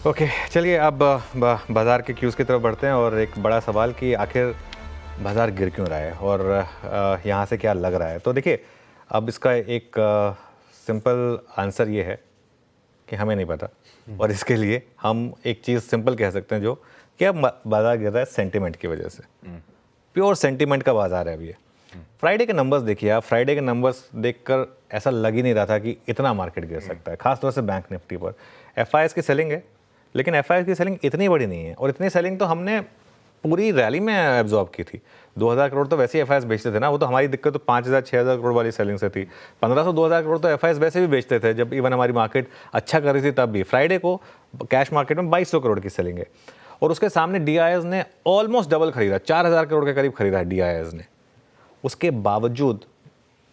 Okay, चलिए अब बाज़ार के क्यूज़ की तरफ बढ़ते हैं और एक बड़ा सवाल कि आखिर बाज़ार गिर क्यों रहा है और यहाँ से क्या लग रहा है। तो देखिए, अब इसका एक सिंपल आंसर ये है कि हमें नहीं पता और इसके लिए हम एक चीज़ सिंपल कह सकते हैं जो कि अब बाज़ार गिर रहा है सेंटिमेंट की वजह से। प्योर सेंटिमेंट का बाज़ार है अभी ये। फ्राइडे के नंबर्स देखिए आप, फ्राइडे के नंबर्स देखकर ऐसा लग ही नहीं रहा था कि इतना मार्केट गिर सकता है, खासतौर से बैंक निफ्टी पर। एफआईएस की सेलिंग है, लेकिन एफआईएस की सेलिंग इतनी बड़ी नहीं है और इतनी सेलिंग तो हमने पूरी रैली में एब्जॉर्ब की थी। 2000 करोड़ तो वैसे ही एफआईएस बेचते थे ना, वो तो हमारी दिक्कत तो 5000-6000 करोड़ वाली सेलिंग से थी। 1500-2000 करोड़ तो एफआईएस वैसे भी बेचते थे जब इवन हमारी मार्केट अच्छा कर रही थी तब भी। फ्राइडे को कैश मार्केट में 2200 करोड़ की सेलिंग है और उसके सामने डीआईएस ने ऑलमोस्ट डबल खरीदा, 4000 करोड़ के करीब खरीदा डीआईएस ने। उसके बावजूद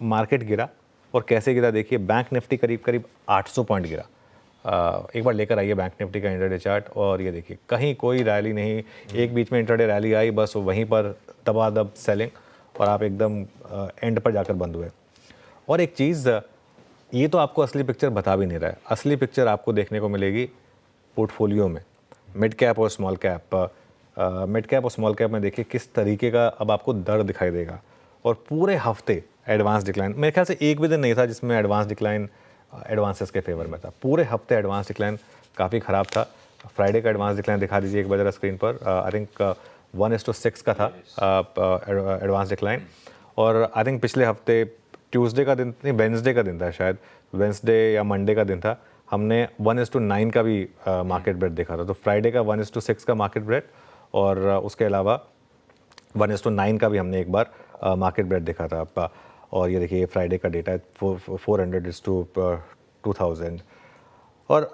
मार्केट गिरा और कैसे गिरा देखिए, बैंक निफ्टी करीब करीब 800 पॉइंट गिरा। एक बार लेकर आइए बैंक निफ्टी का इंट्राडे चार्ट और ये देखिए कहीं कोई रैली नहीं, एक बीच में इंट्राडे रैली आई, बस वहीं पर दबादब सेलिंग और आप एकदम एंड पर जाकर बंद हुए। और एक चीज़, ये तो आपको असली पिक्चर बता भी नहीं रहा है। असली पिक्चर आपको देखने को मिलेगी पोर्टफोलियो में, मिड कैप और स्मॉल कैप। मिड कैप और स्मॉल कैप में देखिए किस तरीके का अब आपको दर दिखाई देगा। और पूरे हफ्ते एडवांस डिक्लाइन, मेरे ख्याल से एक भी दिन नहीं था जिसमें एडवांस डिक्लाइन एडवांसेस के फेवर में था। पूरे हफ्ते एडवांस डिक्लाइन काफ़ी ख़राब था। फ्राइडे का एडवांस डिक्लाइन दिखा दीजिए एक बार जरा स्क्रीन पर। आई थिंक 1:6 का था एडवांस डिक्लाइन। और आई थिंक पिछले हफ्ते ट्यूसडे का दिन नहीं, वेंसडे का दिन था शायद, वेंसडे या मंडे का दिन था, हमने 1:9 का भी मार्केट ब्रेड देखा था। तो फ्राइडे का 1:6 का मार्केट ब्रेड और उसके अलावा 1:9 का भी हमने एक बार मार्केट ब्रेड देखा था। और ये देखिए फ्राइडे का डेटा है 400:2000। और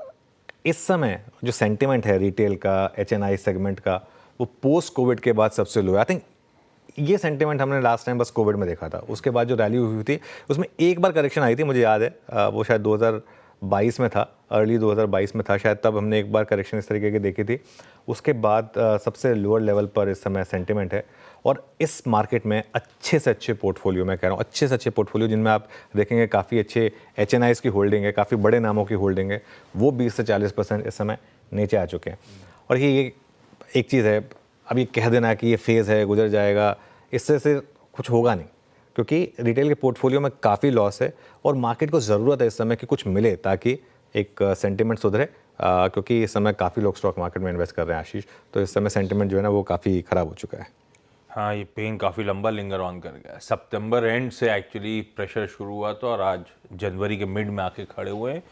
इस समय जो सेंटिमेंट है रिटेल का, एचएनआई सेगमेंट का, वो पोस्ट कोविड के बाद सबसे लो है। आई थिंक ये सेंटिमेंट हमने लास्ट टाइम बस कोविड में देखा था। उसके बाद जो रैली हुई थी उसमें एक बार करेक्शन आई थी, मुझे याद है, वो शायद 2022 में था, अर्ली 2022 में था शायद, तब हमने एक बार करेक्शन इस तरीके की देखी थी। उसके बाद सबसे लोअर लेवल पर इस समय सेंटिमेंट है। और इस मार्केट में अच्छे से अच्छे पोर्टफोलियो, मैं कह रहा हूँ अच्छे से अच्छे पोर्टफोलियो जिनमें आप देखेंगे काफ़ी अच्छे एचएनआईज़ की होल्डिंग है, काफ़ी बड़े नामों की होल्डिंग है, वो 20 से 40% इस समय नीचे आ चुके हैं। और ये एक चीज़ है, अब ये कह देना कि ये फेज़ है, गुजर जाएगा, इससे से कुछ होगा नहीं, क्योंकि रिटेल के पोर्टफोलियो में काफ़ी लॉस है और मार्केट को ज़रूरत है इस समय कि कुछ मिले ताकि एक सेंटिमेंट सुधरे, क्योंकि इस समय काफ़ी लोग स्टॉक मार्केट में इन्वेस्ट कर रहे हैं आशीष, तो इस समय सेंटिमेंट जो है ना वो काफ़ी ख़राब हो चुका है। हाँ, ये पेन काफ़ी लंबा लिंगर ऑन कर गया। सितंबर एंड से एक्चुअली प्रेशर शुरू हुआ था और आज जनवरी के मिड में आके खड़े हुए हैं,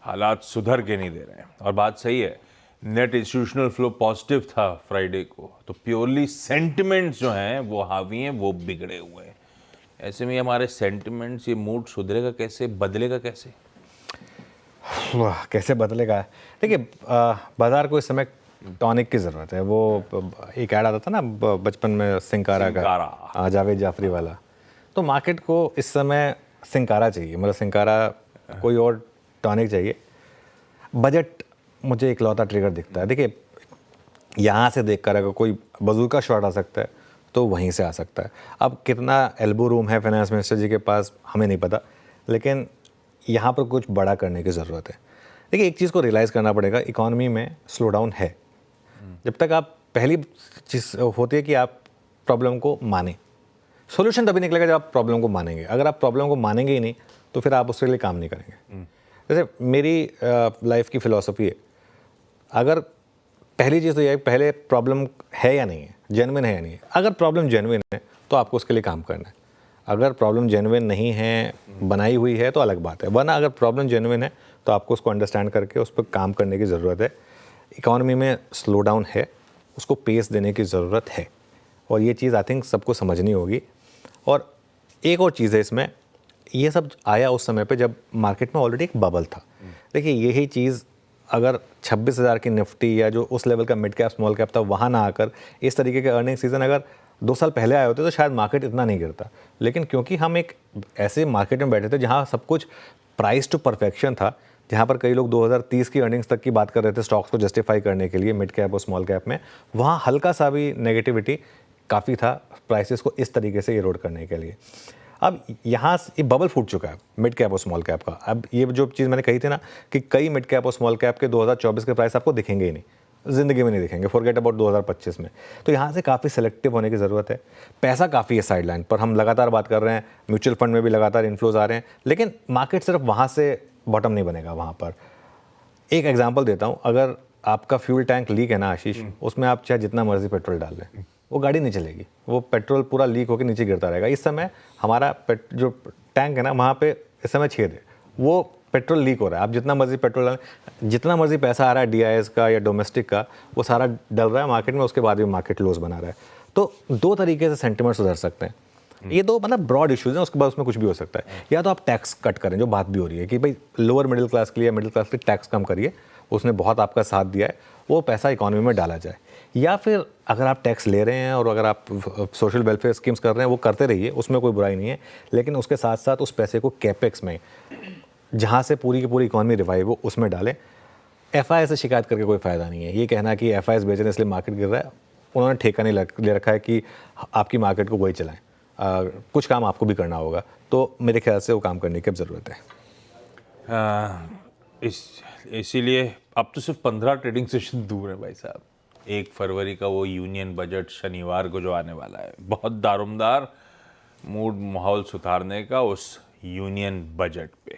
हालात सुधर के नहीं दे रहे हैं। और बात सही है, नेट इंस्टीट्यूशनल फ्लो पॉजिटिव था फ्राइडे को, तो प्योरली सेंटिमेंट्स जो हैं वो हावी हैं, वो बिगड़े हुए हैं। ऐसे में हमारे सेंटिमेंट्स, ये मूड सुधरेगा कैसे, बदलेगा कैसे? कैसे बदलेगा? देखिए, बाज़ार को इस समय टॉनिक की ज़रूरत है। वो एक ऐड आता था ना बचपन में सिंकारा का, जावेद जाफरी वाला। तो मार्केट को इस समय सिंकारा चाहिए, मतलब सिंकारा, कोई और टॉनिक चाहिए। बजट मुझे इकलौता ट्रिगर दिखता है। देखिए, यहाँ से देखकर अगर कोई बज़ूका शॉट आ सकता है तो वहीं से आ सकता है। अब कितना एल्बो रूम है फाइनेंस मिनिस्टर जी के पास हमें नहीं पता, लेकिन यहाँ पर कुछ बड़ा करने की ज़रूरत है। देखिए, एक चीज़ को रियलाइज़ करना पड़ेगा, इकॉनमी में स्लो डाउन है। जब तक आप, पहली चीज़ होती है कि आप प्रॉब्लम को मानें। सॉल्यूशन तभी निकलेगा जब आप प्रॉब्लम को मानेंगे। अगर आप प्रॉब्लम को मानेंगे ही नहीं तो फिर आप उसके लिए काम नहीं करेंगे। जैसे मेरी लाइफ की फ़िलॉसफी है, अगर पहली चीज़ तो ये है, पहले प्रॉब्लम है या नहीं है, जेन्युइन है या नहीं है। अगर प्रॉब्लम जेन्युइन है तो आपको उसके लिए काम करना है। अगर प्रॉब्लम जेन्युइन नहीं है, बनाई हुई है, तो अलग बात है। वरना अगर प्रॉब्लम जेन्युइन है तो आपको उसको अंडरस्टैंड करके उस पर काम करने की ज़रूरत है। इकॉनमी में स्लो डाउन है, उसको पेस देने की ज़रूरत है और ये चीज़ आई थिंक सबको समझनी होगी। और एक और चीज़ है इसमें, ये सब आया उस समय पे जब मार्केट में ऑलरेडी एक बबल था। देखिए, यही चीज़ अगर 26,000 की निफ्टी या जो उस लेवल का मिड कैप स्मॉल कैप था वहाँ ना आकर इस तरीके के अर्निंग सीजन अगर 2 साल पहले आए होते तो शायद मार्केट इतना नहीं गिरता। लेकिन क्योंकि हम एक ऐसे मार्केट में बैठे थे जहाँ सब कुछ प्राइस टू परफेक्शन था, जहाँ पर कई लोग 2030 की अर्निंग्स तक की बात कर रहे थे स्टॉक्स को जस्टिफाई करने के लिए मिड कैप और स्मॉल कैप में, वहाँ हल्का सा भी नेगेटिविटी काफ़ी था प्राइसेस को इस तरीके से इरोड करने के लिए। अब यहाँ ये बबल फूट चुका है मिड कैप और स्मॉल कैप का। अब ये जो चीज़ मैंने कही थी ना कि कई मिड कैप और स्मॉल कैप के 2024 के प्राइस आपको दिखेंगे ही नहीं, ज़िंदगी में नहीं दिखेंगे, फॉरगेट अबाउट 2025 में। तो यहाँ से काफ़ी सेलेक्टिव होने की ज़रूरत है। पैसा काफ़ी है साइड लाइन पर, हम लगातार बात कर रहे हैं, म्यूचुअल फंड में भी लगातार इन्फ्लोज आ रहे हैं, लेकिन मार्केट सिर्फ वहाँ से बॉटम नहीं बनेगा। वहाँ पर एक एग्जांपल देता हूँ, अगर आपका फ्यूल टैंक लीक है ना आशीष, उसमें आप चाहे जितना मर्जी पेट्रोल डाल लें, वो गाड़ी नहीं चलेगी, वो पेट्रोल पूरा लीक होकर नीचे गिरता रहेगा। इस समय हमारा जो टैंक है ना, वहाँ पे इस समय छेद है, वो पेट्रोल लीक हो रहा है। आप जितना मर्जी पेट्रोल डालें, जितना मर्जी पैसा आ रहा है DIS का या डोमेस्टिक का, वो सारा डल रहा है मार्केट में, उसके बाद भी मार्केट लॉस बना रहा है। तो दो तरीके से सेंटिमेंट सुधर सकते हैं। ये दो मतलब ब्रॉड इश्यूज हैं, उसके बाद उसमें कुछ भी हो सकता है। या तो आप टैक्स कट करें, जो बात भी हो रही है कि भाई लोअर मिडिल क्लास के लिए, मिडिल क्लास के लिए टैक्स कम करिए, उसने बहुत आपका साथ दिया है, वो पैसा इकोनॉमी में डाला जाए। या फिर अगर आप टैक्स ले रहे हैं और अगर आप सोशल वेलफेयर स्कीम्स कर रहे हैं, वो करते रहिए, उसमें कोई बुराई नहीं है, लेकिन उसके साथ साथ उस पैसे को कैपेक्स में, जहाँ से पूरी की पूरी इकॉनमी रिवाइव हो, उसमें डालें। FI से शिकायत करके कोई फ़ायदा नहीं है। ये कहना कि FI बेच रहे हैं इसलिए मार्केट गिर रहा है, उन्होंने ठेका नहीं ले रखा है कि आपकी मार्केट को वही चलाएं। कुछ काम आपको भी करना होगा, तो मेरे ख्याल से वो काम करने की अब ज़रूरत है। इसीलिए अब तो सिर्फ 15 ट्रेडिंग सेशन दूर है भाई साहब। 1 फरवरी का वो यूनियन बजट शनिवार को जो आने वाला है, बहुत दारोमदार मूड माहौल सुधारने का उस यूनियन बजट पे।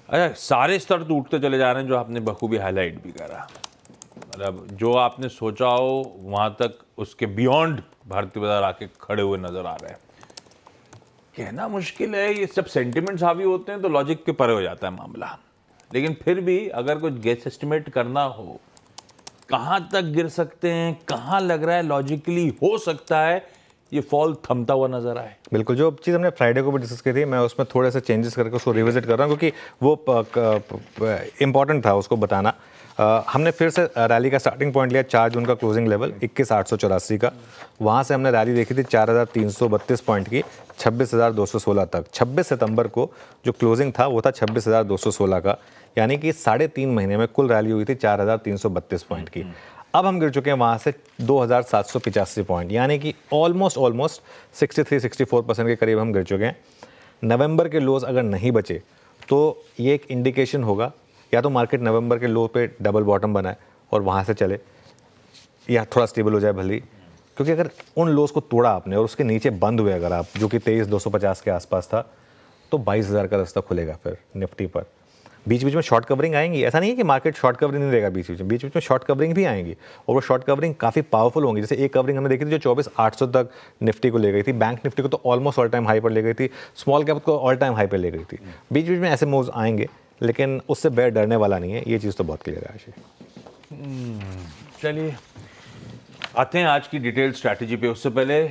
अच्छा, सारे स्तर टूटते चले जा रहे हैं, जो आपने बखूबी हाईलाइट भी करा। मतलब जो आपने सोचा हो वहाँ तक उसके बियॉन्ड भारतीय बाजार आके खड़े हुए नजर आ रहे हैं। कहना मुश्किल है, ये सब सेंटिमेंट्स हावी होते हैं तो लॉजिक के परे हो जाता है मामला। लेकिन फिर भी अगर कुछ गेस एस्टिमेट करना हो, कहाँ तक गिर सकते हैं, कहाँ लग रहा है लॉजिकली हो सकता है ये फॉल थमता हुआ नजर आए। बिल्कुल, जो चीज़ हमने फ्राइडे को भी डिस्कस की थी, मैं उसमें थोड़े से चेंजेस करके उसको रिविजिट कर रहा हूँ, क्योंकि वो इम्पॉर्टेंट था उसको बताना। हमने फिर से रैली का स्टार्टिंग पॉइंट लिया 4 जून का क्लोजिंग लेवल 21,884 का। वहाँ से हमने रैली देखी थी 4,332 पॉइंट की 26,216 तक। 26 सितंबर को जो क्लोजिंग था वो था 26,216 का, यानी कि 3.5 महीने में कुल रैली हुई थी 4,332 पॉइंट की। अब हम गिर चुके हैं वहाँ से 2,785 पॉइंट, यानी कि ऑलमोस्ट 63-64% के करीब हम गिर चुके हैं। नवंबर के लोज अगर नहीं बचे तो ये एक इंडिकेशन होगा, या तो मार्केट नवंबर के लो पे डबल बॉटम बनाए और वहाँ से चले, या थोड़ा स्टेबल हो जाए भले। क्योंकि अगर उन लोज को तोड़ा आपने और उसके नीचे बंद हुए अगर आप, जो कि 23,250 के आसपास था, तो 22,000 का रास्ता खुलेगा फिर निफ्टी पर। बीच बीच में शॉर्ट कवरिंग आएंगी, ऐसा नहीं है कि मार्केट शॉर्ट कवरिंग नहीं देगा, बीच बीच में शॉर्ट कवरिंग भी आएंगी, और वो शॉर्ट कवरिंग काफ़ी पावरफुल होंगी। जैसे एक कवरिंग हमने देखी थी जो 24,800 तक निफ्टी को ले गई थी, बैंक निफ्टी को तो ऑलमोस्ट ऑल टाइम हाई पर ले गई थी, स्मॉल कैप को ऑल टाइम हाई पर ले गई थी। बीच बीच में ऐसे मूव्स आएंगे, लेकिन उससे बेयर डरने वाला नहीं है, ये चीज़ तो बहुत क्लियर है आशीष। चलिए आते हैं आज की डिटेल स्ट्रैटेजी पे। उससे पहले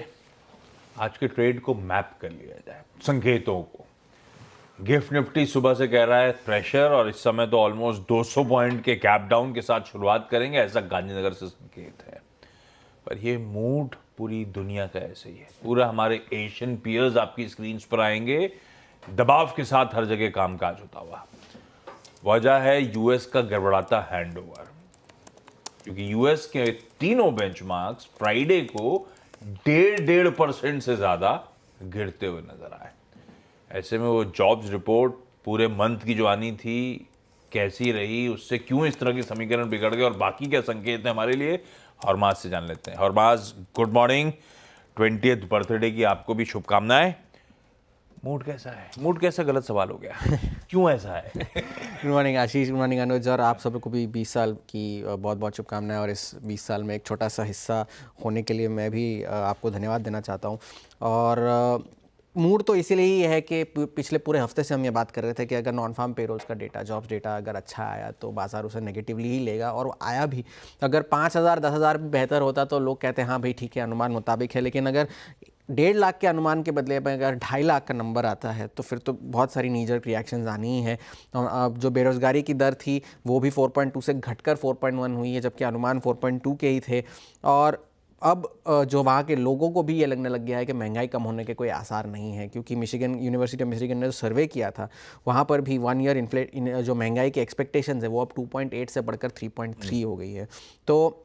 आज के ट्रेड को मैप कर लिया जाए, संकेतों को। गिफ्ट निफ्टी सुबह से कह रहा है प्रेशर, और इस समय तो ऑलमोस्ट 200 पॉइंट के गैप डाउन के साथ शुरुआत करेंगे, ऐसा गांधीनगर से संकेत है। पर ये मूड पूरी दुनिया का ऐसे ही है। पूरा हमारे एशियन पीयर्स आपकी स्क्रीन्स पर आएंगे, दबाव के साथ हर जगह कामकाज होता हुआ। वजह है यूएस का गड़बड़ाता हैंडओवर, क्योंकि यूएस के तीनों बेंचमार्क्स फ्राइडे को 1.5% से ज्यादा गिरते हुए नजर आए। ऐसे में वो जॉब्स रिपोर्ट पूरे मंथ की जो आनी थी कैसी रही, उससे क्यों इस तरह की समीकरण बिगड़ गए, और बाकी क्या संकेत है हमारे लिए, हरमाज से जान लेते हैं। हरमाज, गुड मॉर्निंग, 20th बर्थडे की आपको भी शुभकामनाएं। मूड कैसा है? मूड कैसा, गलत सवाल हो गया, क्यों ऐसा है? गुड मॉर्निंग आशीष, गुड मॉर्निंग अनुज, और आप सबको भी 20 साल की बहुत बहुत शुभकामनाएं। और इस 20 साल में एक छोटा सा हिस्सा होने के लिए मैं भी आपको धन्यवाद देना चाहता हूं। और मूड तो इसीलिए ही है कि पिछले पूरे हफ्ते से हम ये बात कर रहे थे कि अगर नॉन फार्म पेरोल्स का डेटा, जॉब्स डेटा अगर अच्छा आया तो बाजार उसे नेगेटिवली ही लेगा, और आया भी। अगर 5,000 10,000 भी बेहतर होता तो लोग कहते हैं हाँ भाई ठीक है, अनुमान मुताबिक है। लेकिन अगर 1.5 लाख के अनुमान के बदले में अगर 2.5 लाख का नंबर आता है तो फिर तो बहुत सारी नीजर रिएक्शंस आनी ही है। अब जो बेरोज़गारी की दर थी वो भी 4.2 से घटकर 4.1 हुई है, जबकि अनुमान 4.2 के ही थे। और अब जो वहाँ के लोगों को भी ये लगने लग गया है कि महंगाई कम होने के कोई आसार नहीं है, क्योंकि मिशिगन, यूनिवर्सिटी ऑफ मिशिगन ने जो सर्वे किया था वहाँ पर भी 1 ईयर जो महंगाई की एक्सपेक्टेशंस है वो अब 2.8 से बढ़कर 3.3 हो गई है। तो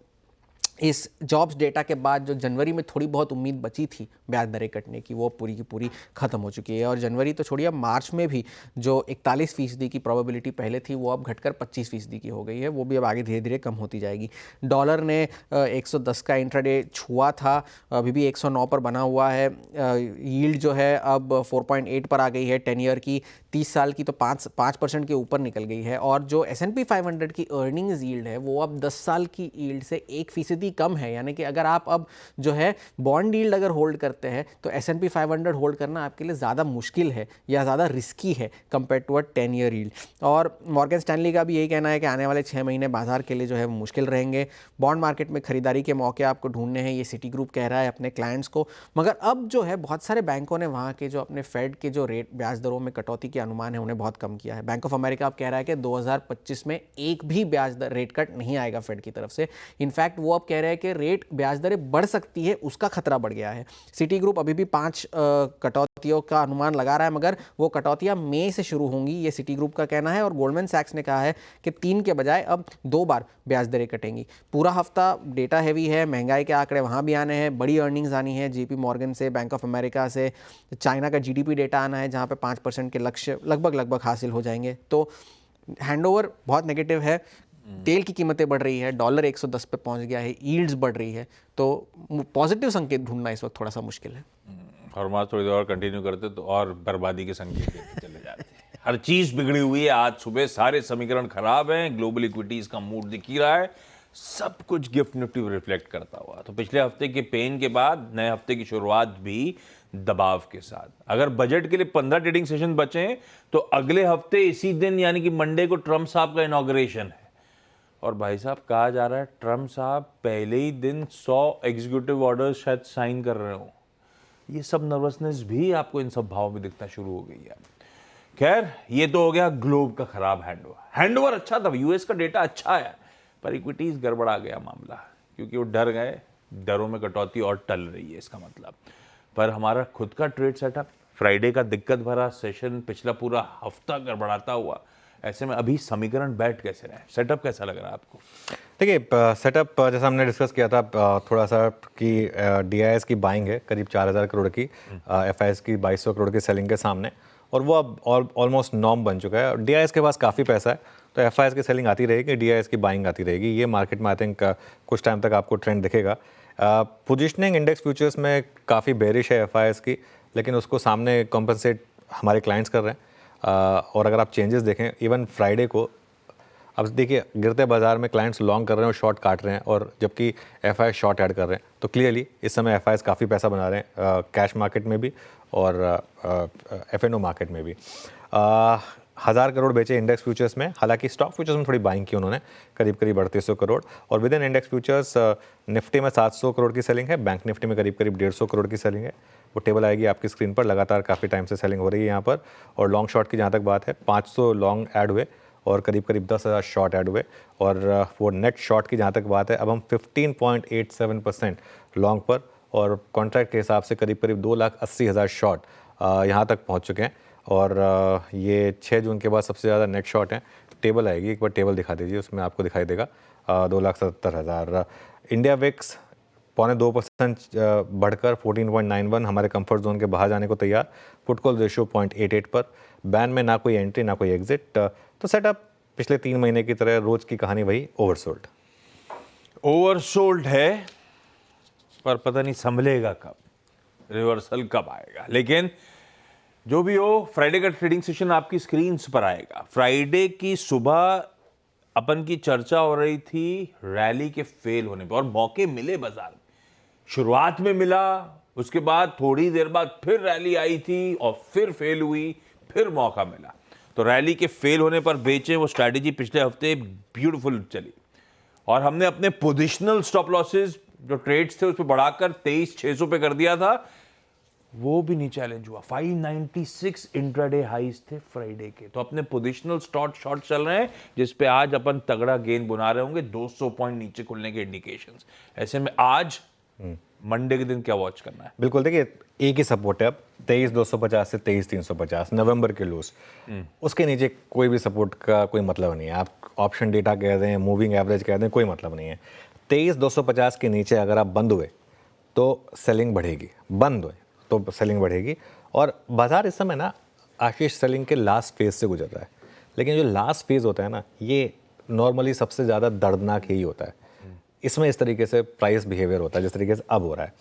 इस जॉब्स डेटा के बाद जो जनवरी में थोड़ी बहुत उम्मीद बची थी ब्याज दरें कटने की, वो पूरी की पूरी ख़त्म हो चुकी है। और जनवरी तो छोड़िए, मार्च में भी जो 41% की प्रोबेबिलिटी पहले थी वो अब घटकर 25% की हो गई है। वो भी अब आगे धीरे धीरे कम होती जाएगी। डॉलर ने 110 का इंट्राडे छुआ था, अभी भी 109 पर बना हुआ है। यील्ड जो है अब 4.8 पर आ गई है 10 ईयर की, 30 साल की तो 5% के ऊपर निकल गई है। और जो S&P 500 की अर्निंग्स यील्ड है वो अब 10 साल की यील्ड से 1% कम है। यानी कि अगर आप अब जो है बॉन्ड यील्ड अगर होल्ड करते हैं तो S&P 500 होल्ड करना आपके लिए ज़्यादा मुश्किल है या ज़्यादा रिस्की है compare to a 10 year yield. और मॉर्गन स्टैनली का भी यही कहना है कि आने वाले 6 महीने बाजार के लिए जो है मुश्किल रहेंगे। बॉन्ड मार्केट में खरीदारी के मौके आपको ढूंढने हैं, ये सिटी ग्रुप कह रहा है अपने क्लाइंट्स को। मगर अब जो है बहुत सारे बैंकों ने वहाँ के जो अपने फेड के जो रेट ब्याज दरों में कटौती के अनुमान है उन्हें बहुत कम किया है। बैंक ऑफ अमेरिका अब कह रहा है कि 2025 में एक भी ब्याज दर रेट कट नहीं आएगा फेड की तरफ से। इनफैक्ट वो अब कह रहे हैं कि रेट ब्याज दरें बढ़ सकती है, उसका खतरा बढ़ गया है। सिटी ग्रुप अभी भी 5 कटौतियों का अनुमान लगा रहा है, मगर वो कटौतियां मई से शुरू होंगी, ये सिटी ग्रुप का कहना है। और गोल्डमैन सैक्स ने कहा है कि 3 के बजाय अब 2 बार ब्याज दरें कटेंगी। पूरा हफ्ता डेटा हैवी है, महंगाई के आंकड़े वहाँ भी आने हैं, बड़ी अर्निंग्स आनी है JP मॉर्गन से, बैंक ऑफ अमेरिका से, चाइना का GDP डेटा आना है जहाँ पे 5% के लक्ष्य लगभग हासिल हो जाएंगे। तो हैंडओवर बहुत नेगेटिव है। तेल की कीमतें बढ़ रही है, डॉलर 110 पे पहुंच गया है, यील्ड्स बढ़ रही है, तो पॉजिटिव संकेत ढूंढना इस वक्त थोड़ा सा मुश्किल है। और वहाँ थोड़ी देर और कंटिन्यू करते तो और बर्बादी के संकेत देते चले जाते हैं। हर चीज़ बिगड़ी हुई है। आज सुबह सारे समीकरण खराब हैं, ग्लोबल इक्विटीज़ का मूड दिख ही रहा है, सब कुछ गिफ्ट निफ्टी रिफ्लेक्ट करता हुआ। तो पिछले हफ्ते के पेन के बाद नए हफ्ते की शुरुआत भी दबाव के साथ। अगर बजट के लिए 15 ट्रेडिंग सेशन बचे तो अगले हफ्ते इसी दिन यानी कि मंडे को ट्रम्प साहब का इनॉग्रेशन है। और भाई साहब कहा जा रहा है ट्रम्प साहब पहले ही दिन 100 एग्जीक्यूटिव ऑर्डर्स शायद साइन कर रहे हो। ये सब नर्वसनेस भी आपको इन सब भाव में दिखना शुरू हो गई है। खैर, ये तो हो गया ग्लोब का खराब हैंडओवर अच्छा था, यूएस का डेटा अच्छा है, पर इक्विटीज गड़बड़ा गया मामला, क्योंकि वो डर गए, दरों में कटौती और टल रही है इसका मतलब। पर हमारा खुद का ट्रेड सेटअप, फ्राइडे का दिक्कत भरा सेशन, पिछला पूरा हफ्ता गड़बड़ाता हुआ, ऐसे में अभी समीकरण बैठ कैसे रहे? सेटअप कैसा लग रहा है आपको? देखिए, सेटअप जैसा हमने डिस्कस किया था थोड़ा सा कि DIS की बाइंग है करीब 4000 करोड़ की, FIS की 2200 करोड़ की सेलिंग के सामने, और वो अब ऑलमोस्ट नॉर्म बन चुका है। DIS के पास काफ़ी पैसा है, तो FIS की सेलिंग आती रहेगी, DIS की बाइंग आती रहेगी। ये मार्केट में आई थिंक कुछ टाइम तक आपको ट्रेंड दिखेगा। पोजिशनिंग इंडेक्स फ्यूचर्स में काफ़ी बेरिश है FIS की, लेकिन उसको सामने कॉम्पनसेट हमारे क्लाइंट्स कर रहे हैं। और अगर आप चेंजेस देखें इवन फ्राइडे को, अब देखिए गिरते बाजार में क्लाइंट्स लॉन्ग कर रहे हैं और शॉर्ट काट रहे हैं, और जबकि FIS शॉर्ट ऐड कर रहे हैं, तो क्लियरली इस समय FIS काफ़ी पैसा बना रहे हैं कैश मार्केट में भी और FNO मार्केट में भी। 1000 करोड़ बेचे इंडेक्स फ्यूचर्स में, हालांकि स्टॉक फ्यूचर्स में थोड़ी बाइंग की उन्होंने, करीब 3800 करोड़। और with in index futures Nifty में 700 करोड़ की सेलिंग है, बैंक निफ्टी में करीब 150 करोड़ की सेलिंग है। वो टेबल आएगी आपकी स्क्रीन पर, लगातार काफ़ी टाइम से सेलिंग हो रही है यहाँ पर। और लॉन्ग शॉर्ट की जहाँ तक बात है, 500 लॉन्ग ऐड हुए और करीब 10,000 शॉर्ट ऐड हुए। और वो नेट शॉर्ट की जहाँ तक बात है, अब हम 15.87% लॉन्ग पर, और कॉन्ट्रैक्ट के हिसाब से करीब 2,80,000 शॉर्ट यहाँ तक पहुँच चुके हैं। और ये 6 जून के बाद सबसे ज़्यादा नेट शॉर्ट हैं। टेबल आएगी, एक बार टेबल दिखा दीजिए, उसमें आपको दिखाई देगा 2,77,000। इंडिया विक्स 0.2% बढ़कर 14.91 हमारे कंफर्ट जोन के बाहर जाने को तैयार। पुट कॉल रेशियो 0.88 पर। बैन में ना कोई एंट्री ना कोई एग्जिट। तो सेटअप पिछले 3 महीने की तरह रोज की कहानी वही, ओवरसोल्ड है, पर पता नहीं संभलेगा कब, रिवर्सल कब आएगा। लेकिन जो भी हो, फ्राइडे का ट्रेडिंग सेशन आपकी स्क्रीन पर आएगा। फ्राइडे की सुबह अपन की चर्चा हो रही थी रैली के फेल होने पर, और मौके मिले बाजार में। शुरुआत में मिला, उसके बाद थोड़ी देर बाद फिर रैली आई थी और फिर फेल हुई, फिर मौका मिला। तो रैली के फेल होने पर बेचे, वो स्ट्रैटेजी पिछले हफ्ते ब्यूटीफुल चली, और हमने अपने पोजिशनल स्टॉप लॉसेस जो ट्रेड्स थे उस पर बढ़ाकर 23,600 पे कर दिया था। वो भी नहीं चैलेंज हुआ। 596 इंट्राडे हाईज थे फ्राइडे के। तो अपने पोजिशनल शॉर्ट चल रहे हैं, जिस पे आज अपन तगड़ा गेन बना रहे होंगे, 200 पॉइंट नीचे खुलने के इंडिकेशंस। ऐसे में आज मंडे के दिन क्या वॉच करना है? बिल्कुल, देखिए एक ही सपोर्ट है अब, 23,250 से 23,350 नवंबर के लोस। उसके नीचे कोई भी सपोर्ट का कोई मतलब नहीं है। आप ऑप्शन डेटा कह दें, मूविंग एवरेज कह दें, कोई मतलब नहीं है। 23,250 के नीचे अगर आप बंद हुए तो सेलिंग बढ़ेगी, बंद हुए तो सेलिंग बढ़ेगी। और बाज़ार इस समय ना आशीष सेलिंग के लास्ट फेज़ से गुजर रहा है, लेकिन जो लास्ट फेज़ होता है ना, ये नॉर्मली सबसे ज़्यादा दर्दनाक यही होता है। इसमें इस तरीके से प्राइस बिहेवियर होता है जिस तरीके से अब हो रहा है।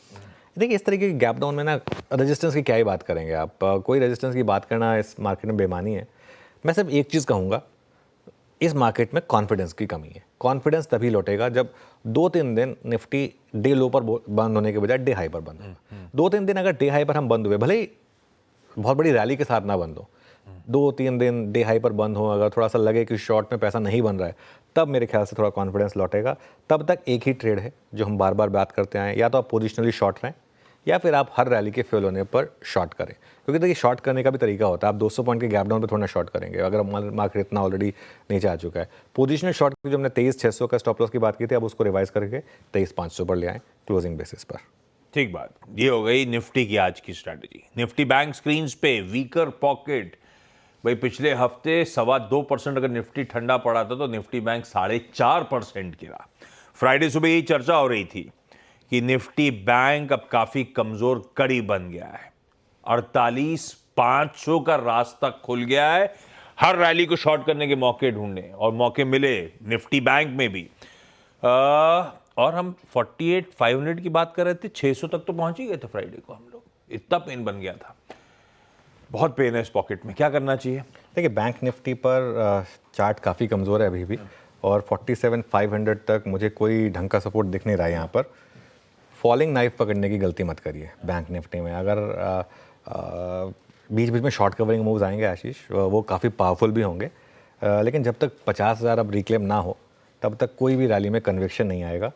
देखिए, इस तरीके के गैप डाउन में ना रेजिस्टेंस की क्या ही बात करेंगे आप, कोई रेजिस्टेंस की बात करना इस मार्केट में बेमानी है। मैं सिर्फ एक चीज़ कहूँगा, इस मार्केट में कॉन्फिडेंस की कमी है। कॉन्फिडेंस तभी लौटेगा जब 2-3 दिन निफ्टी डे लो पर बंद होने के बजाय डे हाई पर बंद होगा। 2-3 दिन अगर डे हाई पर हम बंद हुए, भले ही बहुत बड़ी रैली के साथ ना बंद हो, 2-3 दिन डे हाई पर बंद हो, अगर थोड़ा सा लगे कि शॉर्ट में पैसा नहीं बन रहा है, तब मेरे ख्याल से थोड़ा कॉन्फिडेंस लौटेगा। तब तक एक ही ट्रेड है जो हम बार बार बात करते आए, या तो आप पोजिशनली शॉर्ट रहें या फिर आप हर रैली के फेल होने पर शॉर्ट करें। क्योंकि देखिए, शॉर्ट करने का भी तरीका होता है। आप 200 पॉइंट के गैप डाउन पर थोड़ा शॉर्ट करेंगे अगर मार्केट इतना ऑलरेडी नीचे आ चुका है। पोजिशनल शॉर्ट जो हमने 23,600 का स्टॉप लॉस की बात की थी, अब उसको रिवाइज करके 23,500 पर ले आए क्लोजिंग बेसिस पर। ठीक बात, ये हो गई निफ्टी की आज की स्ट्रैटेजी। निफ्टी बैंक स्क्रीन पे वीकर पॉकेट। भाई पिछले हफ्ते 2.25% अगर निफ्टी ठंडा पड़ा था तो निफ्टी बैंक 4.5% गिरा। फ्राइडे सुबह यही चर्चा हो रही थी कि निफ्टी बैंक अब काफी कमजोर कड़ी बन गया है। 48,500 का रास्ता खुल गया है। हर रैली को शॉर्ट करने के मौके ढूंढने, और मौके मिले निफ्टी बैंक में भी। और हम 48,500 की बात कर रहे थे, 600 तक तो पहुंच ही गए थे फ्राइडे को हम लोग। इतना पेन बन गया था, बहुत पेन है इस पॉकेट में। क्या करना चाहिए? देखिए, बैंक निफ्टी पर चार्ट काफ़ी कमज़ोर है अभी भी, और 47,500 तक मुझे कोई ढंग का सपोर्ट दिख नहीं रहा है। यहाँ पर फॉलिंग नाइफ पकड़ने की गलती मत करिए बैंक निफ्टी में। अगर बीच बीच में शॉर्ट कवरिंग मूव्स आएंगे आशीष, वो काफ़ी पावरफुल भी होंगे, लेकिन जब तक 50,000 अब रिक्लेम ना हो तब तक कोई भी रैली में कन्विक्शन नहीं आएगा।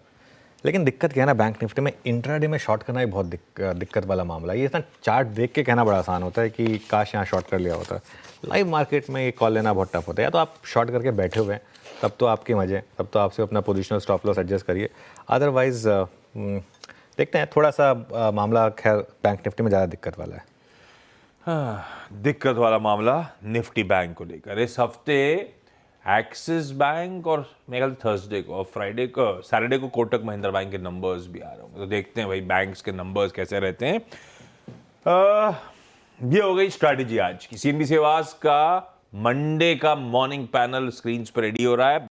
लेकिन दिक्कत क्या है ना, बैंक निफ्टी में इंट्राडे में शॉर्ट करना ही बहुत दिक्कत वाला मामला है। ये इतना चार्ट देख के कहना बड़ा आसान होता है कि काश यहाँ शॉर्ट कर लिया होता। लाइव मार्केट में ये कॉल लेना बहुत टफ होता है। या तो आप शॉर्ट करके बैठे हुए हैं, तब तो आपके मजे, तब तो आपसे अपना पोजिशनल स्टॉप लॉस एडजस्ट करिए। अदरवाइज देखते हैं, थोड़ा सा मामला खैर बैंक निफ्टी में ज़्यादा दिक्कत वाला है। दिक्कत वाला मामला निफ्टी बैंक को लेकर। इस हफ्ते एक्सिस बैंक और मेरे ख्याल थर्सडे को और फ्राइडे को, सैटरडे को कोटक महिंद्रा बैंक के नंबर्स भी आ रहे होंगे, तो देखते हैं भाई बैंक्स के नंबर्स कैसे रहते हैं। ये हो गई स्ट्रैटेजी आज की। CNBC आवाज का मंडे का मॉर्निंग पैनल स्क्रीन पर रेडी हो रहा है।